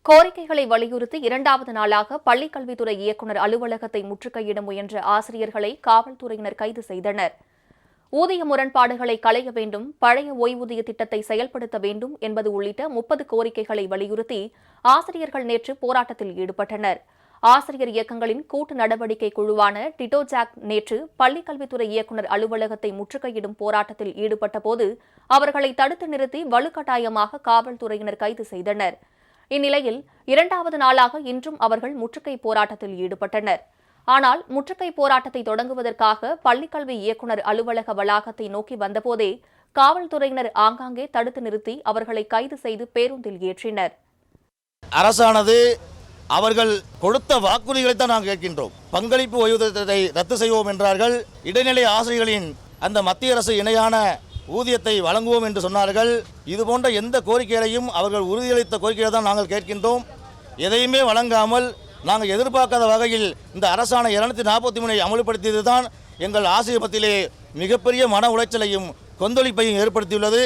கோரிக்கைகளை வலியுறுத்தி இரண்டாவது நாளாக பள்ளிக்கல்வித்துறை இயக்குநர் அலுவலகத்தை முற்றுகையிட முயன்ற ஆசிரியர்களை காவல்துறையினர் கைது செய்தனர். ஊதிய முரண்பாடுகளை களைய வேண்டும், பழைய ஓய்வூதிய திட்டத்தை செயல்படுத்த வேண்டும் என்பது உள்ளிட்ட 30 கோரிக்கைகளை வலியுறுத்தி ஆசிரியர்கள் நேற்று போராட்டத்தில் ஈடுபட்டனர். ஆசிரியர் இயக்கங்களின் கூட்டு நடவடிக்கை குழுவான டிட்டோஜாக் நேற்று பள்ளிக்கல்வித்துறை இயக்குநர் அலுவலகத்தை முற்றுகையிடும் போராட்டத்தில் ஈடுபட்டபோது அவர்களை தடுத்து நிறுத்தி வலுக்கட்டாயமாக காவல்துறையினர் கைது செய்தனர். இந்நிலையில் இரண்டாவது நாளாக இன்றும் அவர்கள் முற்றுகை போராட்டத்தில் ஈடுபட்டனர். ஆனால் முற்றுகை போராட்டத்தை தொடங்குவதற்காக பள்ளிக்கல்வி இயக்குநர் அலுவலக வளாகத்தை நோக்கி வந்தபோதே காவல்துறையினர் ஆங்காங்கே தடுத்து நிறுத்தி அவர்களை கைது செய்து பேருந்தில் ஏற்றினர். அரசானது அவர்கள் கொடுத்த வாக்குறுதிகளைத்தான் நாங்கள் கேட்கின்றோம். பங்களிப்பு ஓய்வூதியத்தை ரத்து செய்வோம் என்றார்கள். இடைநிலை ஆசிரியர்களின் அந்த மத்திய அரசு இணையான ஊதியத்தை வழங்குவோம் என்று சொன்னார்கள். இதுபோன்ற எந்த கோரிக்கைகளையும் அவர்கள் உறுதியளித்த கோரிக்கையை தான் நாங்கள் கேட்கின்றோம். எதையுமே வழங்காமல் நாங்கள் எதிர்பார்க்காத வகையில் இந்த அரசாணை 243 அமல்படுத்தியது தான் எங்கள் ஆசிரியர் மத்தியிலே மிகப்பெரிய மன உளைச்சலையும் கொந்தளிப்பையும் ஏற்படுத்தியுள்ளது.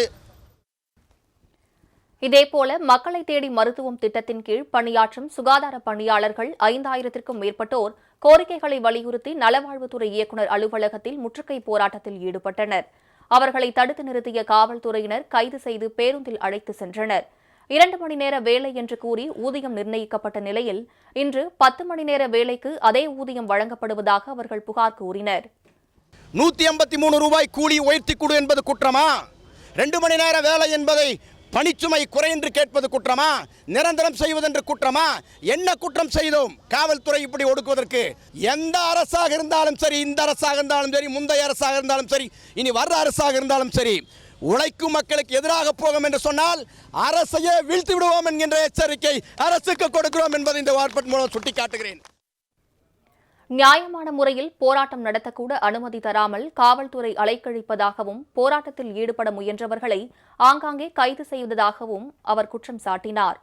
இதேபோல மக்களை தேடி மருத்துவம் திட்டத்தின் கீழ் பணியாற்றும் சுகாதார பணியாளர்கள் 5000க்கும் மேற்பட்டோர் கோரிக்கைகளை வலியுறுத்தி நலவாழ்வுத்துறை இயக்குநர் அலுவலகத்தில் முற்றுகை போராட்டத்தில் ஈடுபட்டனர். அவர்களை தடுத்து நிறுத்திய காவல்துறையினர் கைது செய்து பேருந்தில் அழைத்து சென்றனர். 2 மணி நேர வேலை என்று கூறி ஊதியம் நிர்ணயிக்கப்பட்ட நிலையில் இன்று 10 மணி நேர வேலைக்கு அதே ஊதியம் வழங்கப்படுவதாக அவர்கள் புகார் கூறினர். 183 ரூபாய் கூலி உயர்த்தி கொடு என்பது குற்றமா? 2 மணி நேர வேலை என்பதை பணிச்சுமை குறை என்று கேட்பது குற்றமா? நிரந்தரம் செய்வதென்று குற்றமா? என்ன குற்றம் செய்தோம் காவல்துறை இப்படி ஒடுக்குவதற்கு? எந்த அரசாக இருந்தாலும் சரி, இந்த அரசாக இருந்தாலும் சரி, முந்தைய அரசாக இருந்தாலும் சரி, இனி வர்ற அரசாக இருந்தாலும் சரி, உழைக்கும் மக்களுக்கு எதிராக போகும் என்று சொன்னால் அரசையே வீழ்த்தி விடுவோம் என்கின்ற எச்சரிக்கை அரசுக்கு கொடுக்கிறோம் என்பதை இந்த வார்த்தை மூலம் சுட்டிக்காட்டுகிறேன். நியாயமான முறையில் போராட்டம் நடத்தக்கூட அனுமதி தராமல் காவல்துறை அலைக்கழிப்பதாகவும் போராட்டத்தில் ஈடுபட முயன்றவர்களை ஆங்காங்கே கைது செய்வதாகவும் அவர் குற்றம் சாட்டினார்.